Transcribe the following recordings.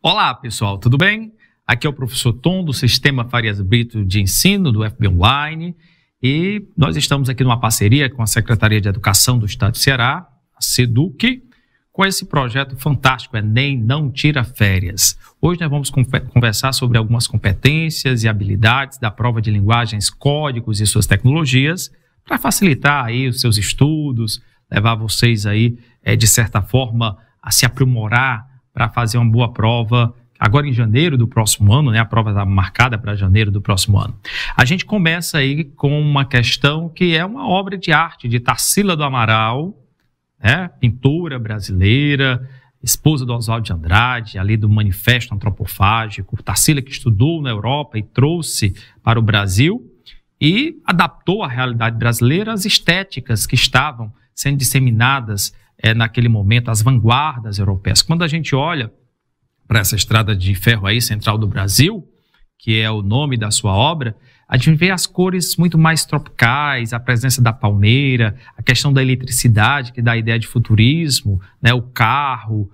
Olá, pessoal, tudo bem? Aqui é o professor Tom, do Sistema Farias Brito de Ensino, do FB Online, e nós estamos aqui numa parceria com a Secretaria de Educação do Estado do Ceará, a SEDUC, com esse projeto fantástico, Enem Não Tira Férias. Hoje nós vamos conversar sobre algumas competências e habilidades da prova de linguagens, códigos e suas tecnologias, para facilitar aí os seus estudos, levar vocês aí, de certa forma, a se aprimorar para fazer uma boa prova, agora em janeiro do próximo ano, né? A prova está marcada para janeiro do próximo ano. A gente começa aí com uma questão que é uma obra de arte de Tarsila do Amaral, né? Pintora brasileira, esposa do Oswald de Andrade, ali do Manifesto Antropofágico. Tarsila que estudou na Europa e trouxe para o Brasil e adaptou à realidade brasileira as estéticas que estavam sendo disseminadas naquele momento, as vanguardas europeias. Quando a gente olha para essa estrada de ferro aí, Central do Brasil, que é o nome da sua obra, a gente vê as cores muito mais tropicais, a presença da palmeira, a questão da eletricidade, que dá a ideia de futurismo, né, o carro,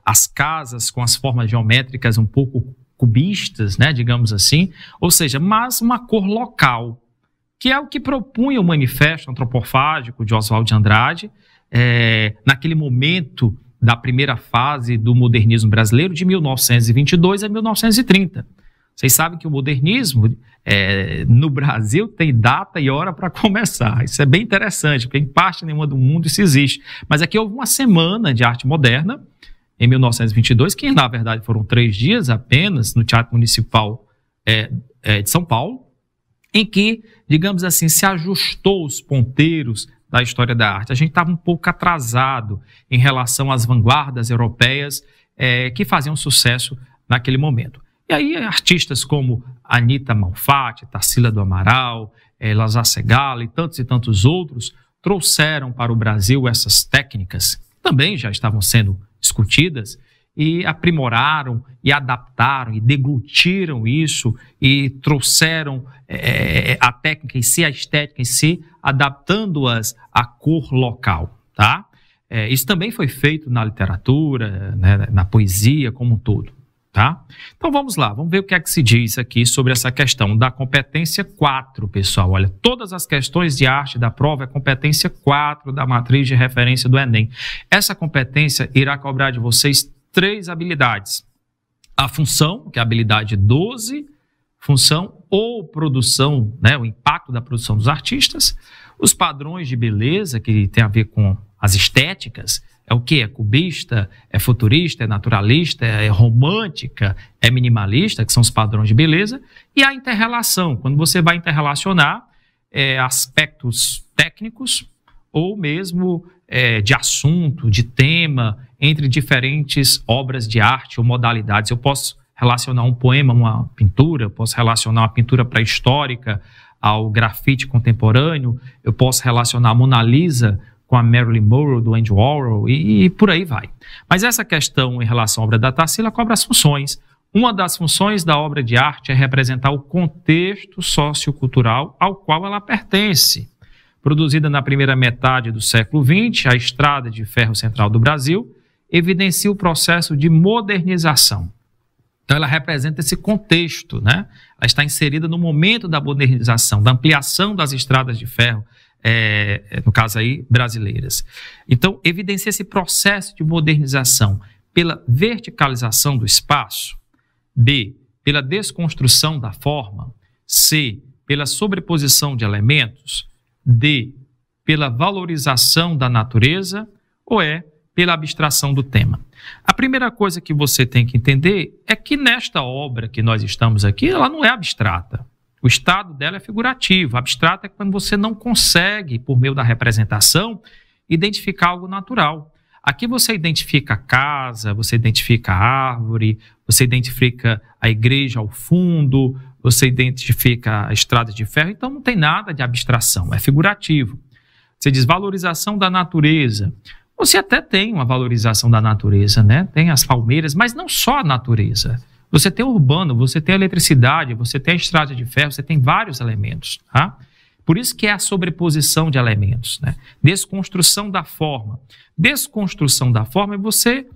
as casas com as formas geométricas um pouco cubistas, né, digamos assim, ou seja, mas uma cor local, que é o que propunha o Manifesto Antropofágico de Oswald de Andrade, naquele momento da primeira fase do modernismo brasileiro, de 1922 a 1930. Vocês sabem que o modernismo no Brasil tem data e hora para começar. Isso é bem interessante, porque em parte nenhuma do mundo isso existe. Mas aqui houve uma semana de arte moderna, em 1922, que na verdade foram 3 dias apenas, no Teatro Municipal de São Paulo, em que, digamos assim, se ajustou os ponteiros da história da arte. A gente estava um pouco atrasado em relação às vanguardas europeias que faziam sucesso naquele momento. E aí artistas como Anita Malfatti, Tarsila do Amaral, Lazar Segala e tantos outros trouxeram para o Brasil essas técnicas, que também já estavam sendo discutidas, e aprimoraram, e adaptaram, e deglutiram isso, e trouxeram a técnica em si, a estética em si, adaptando-as à cor local, tá? Isso também foi feito na literatura, né, na poesia como um todo, tá? Então vamos lá, vamos ver o que é que se diz aqui sobre essa questão da competência 4, pessoal. Olha, todas as questões de arte da prova é competência 4 da matriz de referência do Enem. Essa competência irá cobrar de vocês 3 habilidades. A função, que é a habilidade 12, função ou produção, né, o impacto da produção dos artistas. Os padrões de beleza, que tem a ver com as estéticas, é o quê? É cubista, é futurista, é naturalista, é romântica, é minimalista, que são os padrões de beleza. E a interrelação, quando você vai interrelacionar aspectos técnicos ou mesmo de assunto, de tema, entre diferentes obras de arte ou modalidades. Eu posso relacionar um poema a uma pintura, eu posso relacionar uma pintura pré-histórica ao grafite contemporâneo, eu posso relacionar a Mona Lisa com a Marilyn Monroe, do Andy Warhol, e por aí vai. Mas essa questão em relação à obra da Tarsila cobra as funções. Uma das funções da obra de arte é representar o contexto sociocultural ao qual ela pertence. Produzida na primeira metade do século XX, a Estrada de Ferro Central do Brasil evidencia o processo de modernização. Então, ela representa esse contexto, né? Ela está inserida no momento da modernização, da ampliação das estradas de ferro, no caso aí, brasileiras. Então, evidencia esse processo de modernização pela verticalização do espaço, B, pela desconstrução da forma, C, pela sobreposição de elementos, D, pela valorização da natureza, ou E, pela abstração do tema. A primeira coisa que você tem que entender é que nesta obra que nós estamos aqui, ela não é abstrata. O estado dela é figurativo. Abstrata é quando você não consegue, por meio da representação, identificar algo natural. Aqui você identifica a casa, você identifica a árvore, você identifica a igreja ao fundo, você identifica a estrada de ferro, então não tem nada de abstração, é figurativo. Você diz valorização da natureza. Você até tem uma valorização da natureza, né? Tem as palmeiras, mas não só a natureza. Você tem o urbano, você tem a eletricidade, você tem a estrada de ferro, você tem vários elementos, tá? Por isso que é a sobreposição de elementos, né? Desconstrução da forma. Desconstrução da forma é você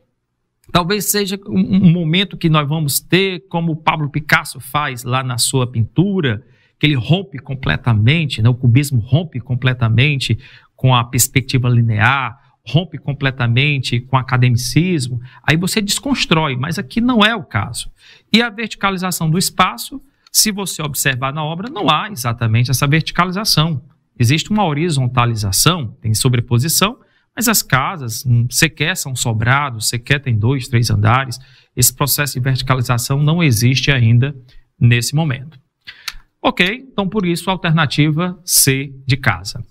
Talvez seja um momento que nós vamos ter, como o Pablo Picasso faz lá na sua pintura, que ele rompe completamente, né? O cubismo rompe completamente com a perspectiva linear, rompe completamente com o academicismo, aí você desconstrói, mas aqui não é o caso. E a verticalização do espaço, se você observar na obra, não há exatamente essa verticalização. Existe uma horizontalização, tem sobreposição, mas as casas sequer são sobrados, sequer tem 2, 3 andares. Esse processo de verticalização não existe ainda nesse momento. Ok, então por isso a alternativa C de casa.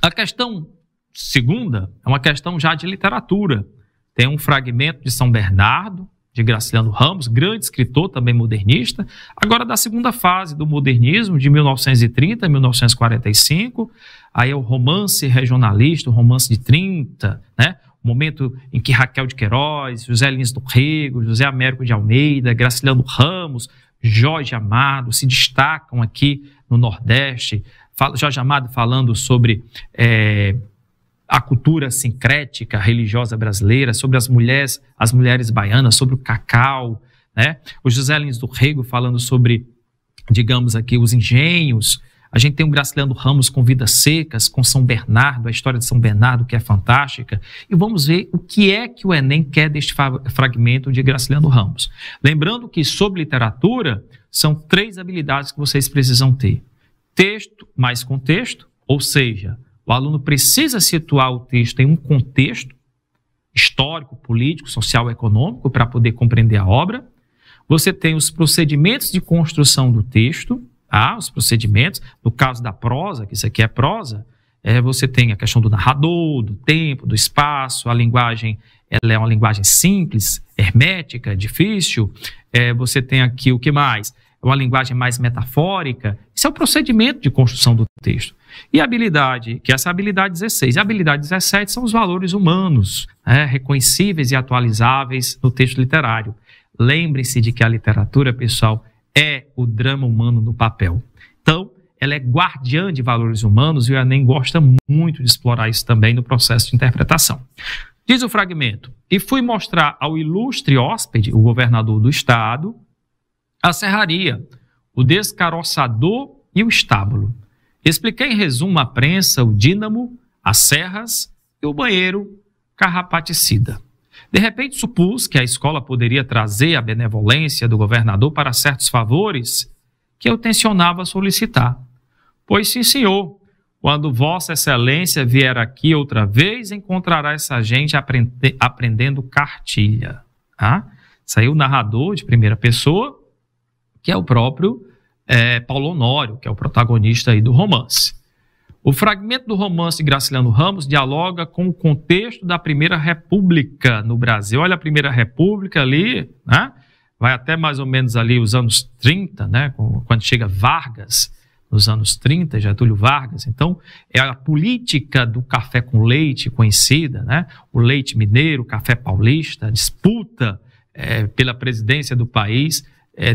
A questão segunda é uma questão já de literatura. Tem um fragmento de São Bernardo, de Graciliano Ramos, grande escritor, também modernista, agora da segunda fase do modernismo, de 1930 a 1945, aí é o romance regionalista, o romance de 30, né? O momento em que Raquel de Queiroz, José Lins do Rego, José Américo de Almeida, Graciliano Ramos, Jorge Amado se destacam aqui no Nordeste. Jorge Amado falando sobre a cultura sincrética religiosa brasileira, sobre as mulheres baianas, sobre o cacau, né? O José Lins do Rego falando sobre, digamos aqui, os engenhos. A gente tem o Graciliano Ramos com Vidas Secas, com São Bernardo, a história de São Bernardo, que é fantástica. E vamos ver o que é que o Enem quer deste fragmento de Graciliano Ramos. Lembrando que, sobre literatura, são 3 habilidades que vocês precisam ter. Texto mais contexto, ou seja, o aluno precisa situar o texto em um contexto histórico, político, social, econômico, para poder compreender a obra. Você tem os procedimentos de construção do texto, os procedimentos, no caso da prosa, que isso aqui é prosa, você tem a questão do narrador, do tempo, do espaço, a linguagem, ela é uma linguagem simples, hermética, difícil. Você tem aqui o que mais? Uma linguagem mais metafórica. Isso é o procedimento de construção do texto. E a habilidade, que essa é a habilidade 16. E a habilidade 17 são os valores humanos, reconhecíveis e atualizáveis no texto literário. Lembre-se de que a literatura, pessoal, é o drama humano no papel. Então, ela é guardiã de valores humanos e o Enem gosta muito de explorar isso também no processo de interpretação. Diz o fragmento: e fui mostrar ao ilustre hóspede, o governador do estado, a serraria, o descaroçador e o estábulo. Expliquei em resumo a prensa, o dínamo, as serras e o banheiro carrapaticida. De repente supus que a escola poderia trazer a benevolência do governador para certos favores que eu tencionava solicitar. Pois sim, senhor, quando Vossa Excelência vier aqui outra vez, encontrará essa gente aprendendo cartilha. Saiu o narrador de primeira pessoa, que é o próprio Paulo Honório, que é o protagonista aí do romance. O fragmento do romance de Graciliano Ramos dialoga com o contexto da Primeira República no Brasil. Olha a Primeira República ali, né? Vai até mais ou menos ali os anos 30, né? Quando chega Vargas, nos anos 30, Getúlio Vargas. Então, é a política do café com leite conhecida, né? O leite mineiro, o café paulista, a disputa pela presidência do país,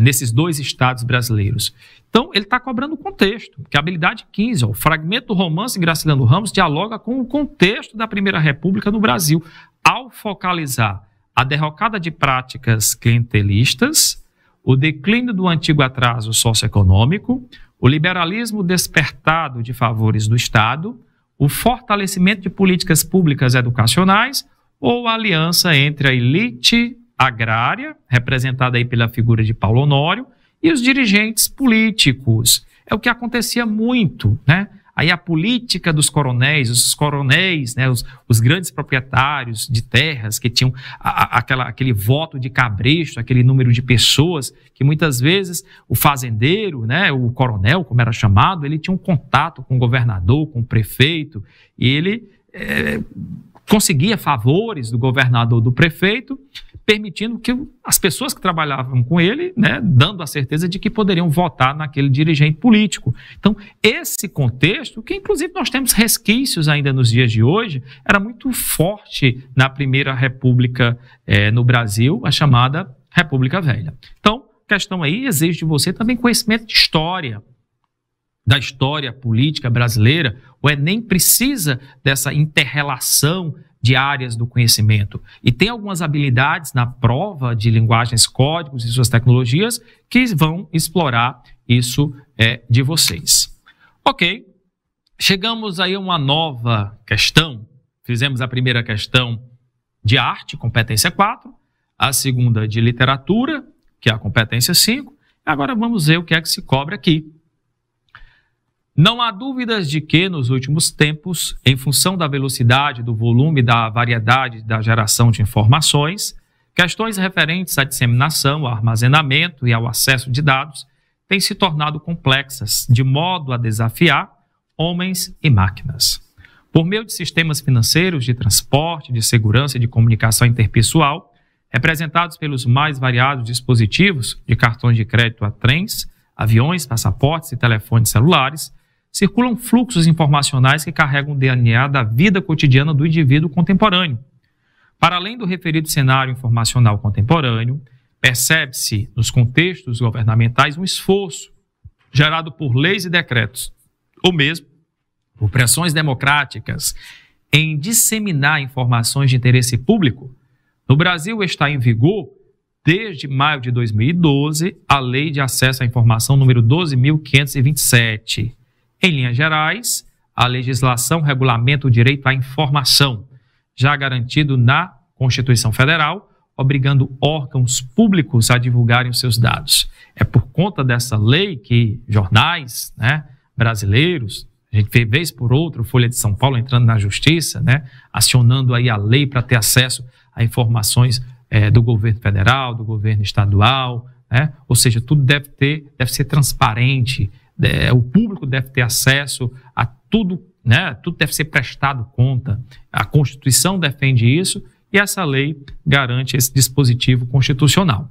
nesses 2 estados brasileiros. Então, ele está cobrando o contexto, que é a habilidade 15, o fragmento do romance de Graciliano Ramos dialoga com o contexto da Primeira República no Brasil, ao focalizar a derrocada de práticas clientelistas, o declínio do antigo atraso socioeconômico, o liberalismo despertado de favores do Estado, o fortalecimento de políticas públicas educacionais ou a aliança entre a elite agrária, representada aí pela figura de Paulo Honório, e os dirigentes políticos. É o que acontecia muito, né? Aí a política dos coronéis, os coronéis, né? Os grandes proprietários de terras que tinham aquele voto de cabresto, aquele número de pessoas que muitas vezes o fazendeiro, né? O coronel, como era chamado, ele tinha um contato com o governador, com o prefeito, e ele conseguia favores do governador, do prefeito, permitindo que as pessoas que trabalhavam com ele, né, dando a certeza de que poderiam votar naquele dirigente político. Então, esse contexto, que inclusive nós temos resquícios ainda nos dias de hoje, era muito forte na Primeira República no Brasil, a chamada República Velha. Então, a questão aí exige de você também conhecimento de história, da história política brasileira. O Enem precisa dessa inter-relação de áreas do conhecimento. E tem algumas habilidades na prova de linguagens, códigos e suas tecnologias que vão explorar isso de vocês. Ok, chegamos aí a uma nova questão. Fizemos a primeira questão de arte, competência 4, a segunda de literatura, que é a competência 5. Agora vamos ver o que é que se cobra aqui. Não há dúvidas de que, nos últimos tempos, em função da velocidade, do volume, da variedade da geração de informações, questões referentes à disseminação, ao armazenamento e ao acesso de dados têm se tornado complexas, de modo a desafiar homens e máquinas. Por meio de sistemas financeiros, de transporte, de segurança e de comunicação interpessoal, representados pelos mais variados dispositivos, de cartões de crédito a trens, aviões, passaportes e telefones celulares, circulam fluxos informacionais que carregam o DNA da vida cotidiana do indivíduo contemporâneo. Para além do referido cenário informacional contemporâneo, percebe-se nos contextos governamentais um esforço gerado por leis e decretos, ou mesmo por pressões democráticas, em disseminar informações de interesse público. No Brasil está em vigor, desde maio de 2012, a Lei de Acesso à Informação número 12.527. Em linhas gerais, a legislação regulamenta o direito à informação, já garantido na Constituição Federal, obrigando órgãos públicos a divulgarem os seus dados. É por conta dessa lei que jornais, brasileiros, a gente vê vez por outra, Folha de São Paulo entrando na justiça, acionando aí a lei para ter acesso a informações do governo federal, do governo estadual, ou seja, tudo deve ser transparente, o público deve ter acesso a tudo, tudo deve ser prestado conta. A Constituição defende isso e essa lei garante esse dispositivo constitucional.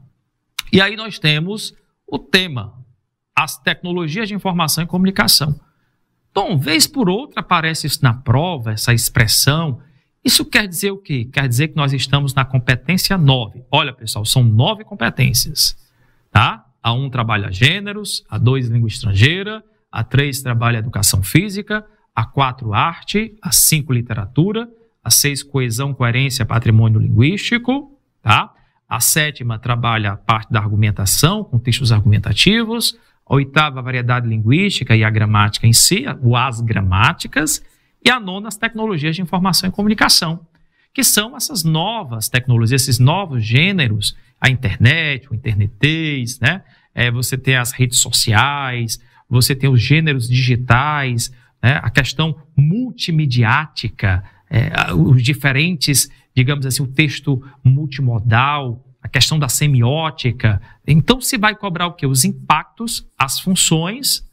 E aí nós temos o tema, as tecnologias de informação e comunicação. Então, vez por outra aparece isso na prova, essa expressão. Isso quer dizer o quê? Quer dizer que nós estamos na competência 9. Olha, pessoal, são 9 competências, tá? A 1 trabalha gêneros, a 2 língua estrangeira, a 3 trabalha educação física, a 4 arte, a 5 literatura, a 6 coesão, coerência, patrimônio linguístico, tá? A 7ª trabalha a parte da argumentação, contextos argumentativos, a 8ª variedade linguística e a gramática em si, as gramáticas, e a 9ª as tecnologias de informação e comunicação, que são essas novas tecnologias, esses novos gêneros, a internet, o internetês, você tem as redes sociais, você tem os gêneros digitais, a questão multimediática, os diferentes, digamos assim, o texto multimodal, a questão da semiótica. Então, se vai cobrar o quê? Os impactos, as funções,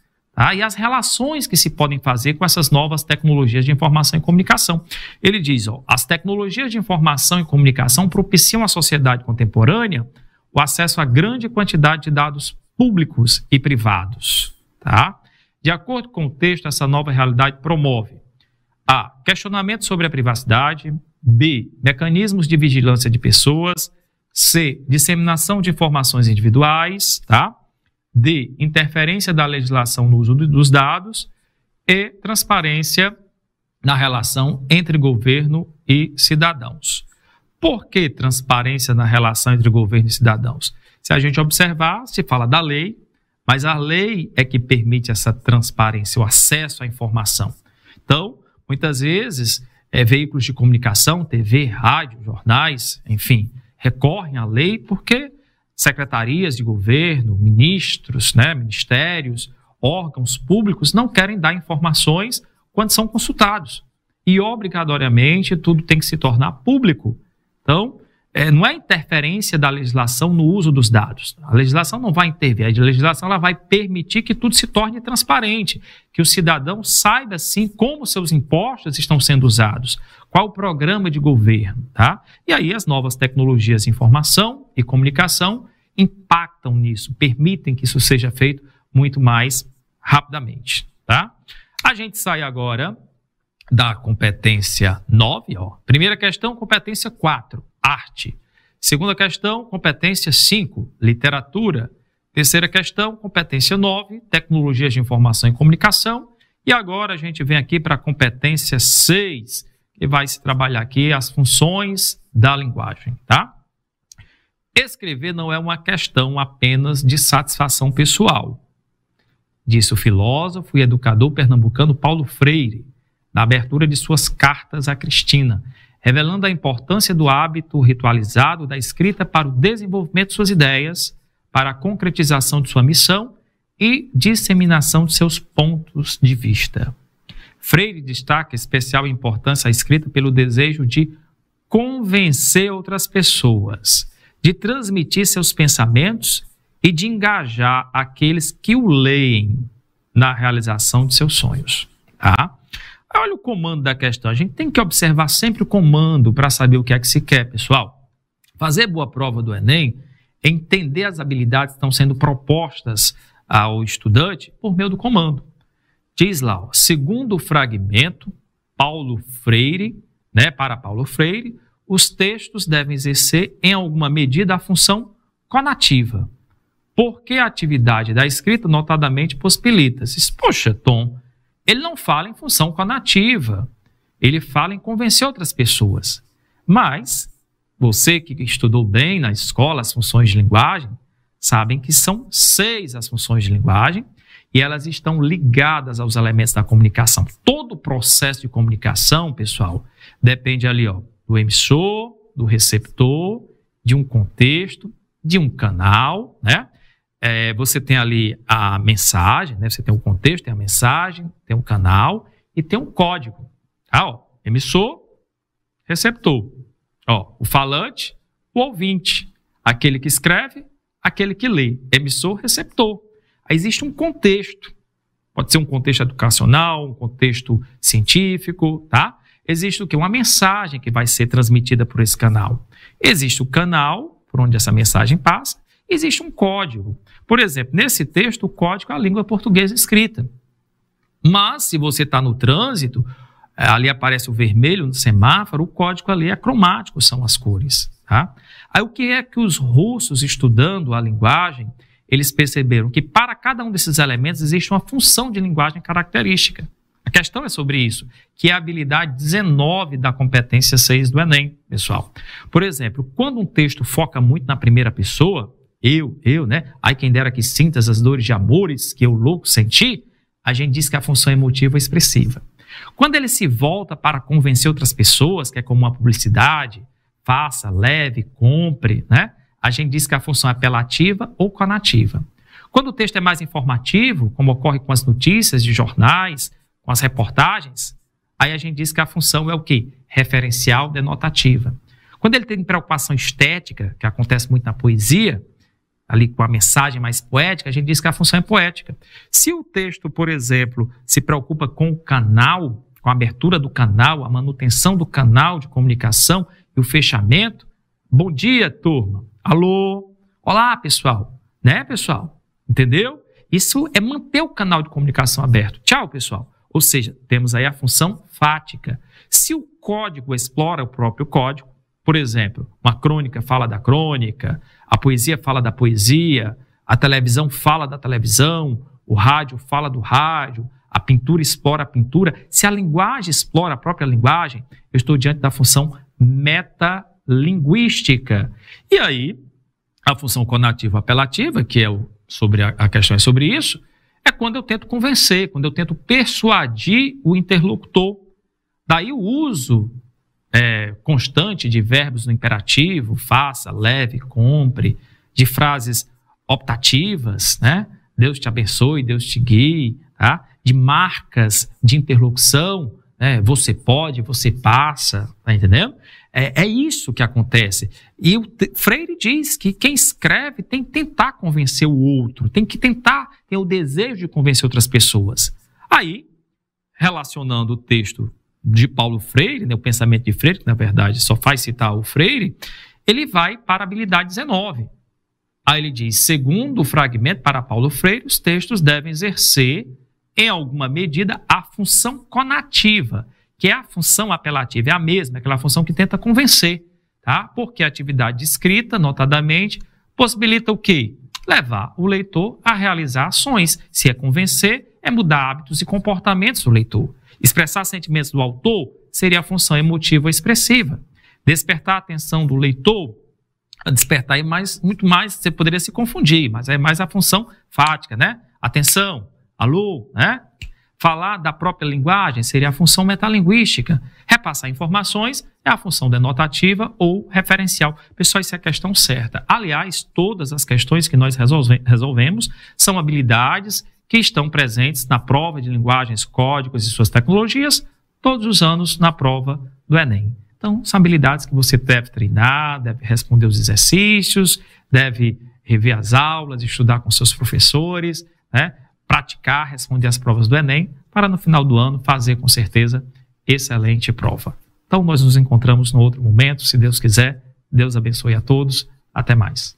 e as relações que se podem fazer com essas novas tecnologias de informação e comunicação. Ele diz, as tecnologias de informação e comunicação propiciam à sociedade contemporânea o acesso a grande quantidade de dados públicos e privados. Tá? De acordo com o texto, essa nova realidade promove a. Questionamento sobre a privacidade, b. Mecanismos de vigilância de pessoas, c. Disseminação de informações individuais, tá? D. Interferência da legislação no uso dos dados e transparência na relação entre governo e cidadãos. Por que transparência na relação entre governo e cidadãos? Se a gente observar, se fala da lei, mas a lei é que permite essa transparência, o acesso à informação. Então, muitas vezes, veículos de comunicação, TV, rádio, jornais, enfim, recorrem à lei porque secretarias de governo, ministros, ministérios, órgãos públicos não querem dar informações quando são consultados. E, obrigatoriamente, tudo tem que se tornar público. Então, não é interferência da legislação no uso dos dados. A legislação não vai intervir, a legislação ela vai permitir que tudo se torne transparente, que o cidadão saiba, sim, como seus impostos estão sendo usados, qual o programa de governo, tá? E aí as novas tecnologias de informação e comunicação impactam nisso, permitem que isso seja feito muito mais rapidamente, tá? A gente sai agora da competência 9, Primeira questão, competência 4, arte. Segunda questão, competência 5, literatura. Terceira questão, competência 9, tecnologias de informação e comunicação. E agora a gente vem aqui para a competência 6, e vai se trabalhar aqui as funções da linguagem, tá? Escrever não é uma questão apenas de satisfação pessoal, disse o filósofo e educador pernambucano Paulo Freire, na abertura de suas cartas a Cristina, revelando a importância do hábito ritualizado da escrita para o desenvolvimento de suas ideias, para a concretização de sua missão e disseminação de seus pontos de vista. Freire destaca especial importância à escrita pelo desejo de convencer outras pessoas, de transmitir seus pensamentos e de engajar aqueles que o leem na realização de seus sonhos. Tá? Olha o comando da questão. A gente tem que observar sempre o comando para saber o que é que se quer, pessoal. Fazer boa prova do Enem é entender as habilidades que estão sendo propostas ao estudante por meio do comando. Diz lá, ó, segundo o fragmento, Paulo Freire, para Paulo Freire, os textos devem exercer em alguma medida a função conativa, porque a atividade da escrita notadamente possibilita-se. Poxa, Tom, ele não fala em função conativa, ele fala em convencer outras pessoas. Mas você que estudou bem na escola as funções de linguagem, sabem que são 6 as funções de linguagem e elas estão ligadas aos elementos da comunicação. Todo o processo de comunicação, pessoal, depende ali, ó, do emissor, do receptor, de um contexto, de um canal, né? Você tem ali a mensagem, né? Você tem o contexto, tem a mensagem, tem um canal e tem um código. Tá, ó, emissor, receptor. Ó, o falante, o ouvinte. Aquele que escreve, aquele que lê. Emissor, receptor. Aí existe um contexto. Pode ser um contexto educacional, um contexto científico, tá? Existe o quê? Uma mensagem que vai ser transmitida por esse canal. Existe o canal por onde essa mensagem passa. Existe um código. Por exemplo, nesse texto, o código é a língua portuguesa escrita. Mas, se você está no trânsito, ali aparece o vermelho no semáforo, o código ali é cromático, são as cores. Tá? Aí, o que é que os russos, estudando a linguagem, eles perceberam? Que para cada um desses elementos existe uma função de linguagem característica. A questão é sobre isso, que é a habilidade 19 da competência 6 do Enem, pessoal. Por exemplo, quando um texto foca muito na primeira pessoa, né? Ai, quem dera que sintas as dores de amores que eu louco senti, a gente diz que a função emotiva é expressiva. Quando ele se volta para convencer outras pessoas, que é como uma publicidade, faça, leve, compre, né? A gente diz que a função é apelativa ou conativa. Quando o texto é mais informativo, como ocorre com as notícias de jornais, com as reportagens, aí a gente diz que a função é o quê? Referencial denotativa. Quando ele tem preocupação estética, que acontece muito na poesia, ali com a mensagem mais poética, a gente diz que a função é poética. Se o texto, por exemplo, se preocupa com o canal, com a abertura do canal, a manutenção do canal de comunicação e o fechamento, bom dia, turma. Alô? Olá, pessoal. Né, pessoal? Entendeu? Isso é manter o canal de comunicação aberto. Tchau, pessoal. Ou seja, temos aí a função fática. Se o código explora o próprio código, por exemplo, uma crônica fala da crônica, a poesia fala da poesia, a televisão fala da televisão, o rádio fala do rádio, a pintura explora a pintura. Se a linguagem explora a própria linguagem, eu estou diante da função metalinguística. E aí, a função conativa apelativa, que é a questão é sobre isso, é quando eu tento convencer, quando eu tento persuadir o interlocutor. Daí o uso constante de verbos no imperativo, faça, leve, compre, de frases optativas, né? Deus te abençoe, Deus te guie, tá? De marcas de interlocução, né? Você pode, você passa, tá entendendo? É isso que acontece. E o Freire diz que quem escreve tem que tentar convencer o outro, tem que tentar ter o desejo de convencer outras pessoas. Aí, relacionando o texto de Paulo Freire, né, o pensamento de Freire, que na verdade só faz citar o Freire, ele vai para a habilidade 19. Aí ele diz, segundo o fragmento para Paulo Freire, os textos devem exercer, em alguma medida, a função conativa, que é a função apelativa, é a mesma, aquela função que tenta convencer, tá? Porque a atividade escrita, notadamente, possibilita o quê? Levar o leitor a realizar ações. Se é convencer, é mudar hábitos e comportamentos do leitor. Expressar sentimentos do autor seria a função emotiva expressiva. Despertar a atenção do leitor, despertar muito mais, você poderia se confundir, mas é mais a função fática, né? Atenção, alô, né? Falar da própria linguagem seria a função metalinguística. Repassar informações é a função denotativa ou referencial. Pessoal, isso é a questão certa. Aliás, todas as questões que nós resolvemos são habilidades que estão presentes na prova de linguagens, códigos e suas tecnologias todos os anos na prova do Enem. Então, são habilidades que você deve treinar, deve responder os exercícios, deve rever as aulas, estudar com seus professores, né? Praticar, responder as provas do Enem, para no final do ano fazer com certeza excelente prova. Então nós nos encontramos no outro momento, se Deus quiser. Deus abençoe a todos. Até mais.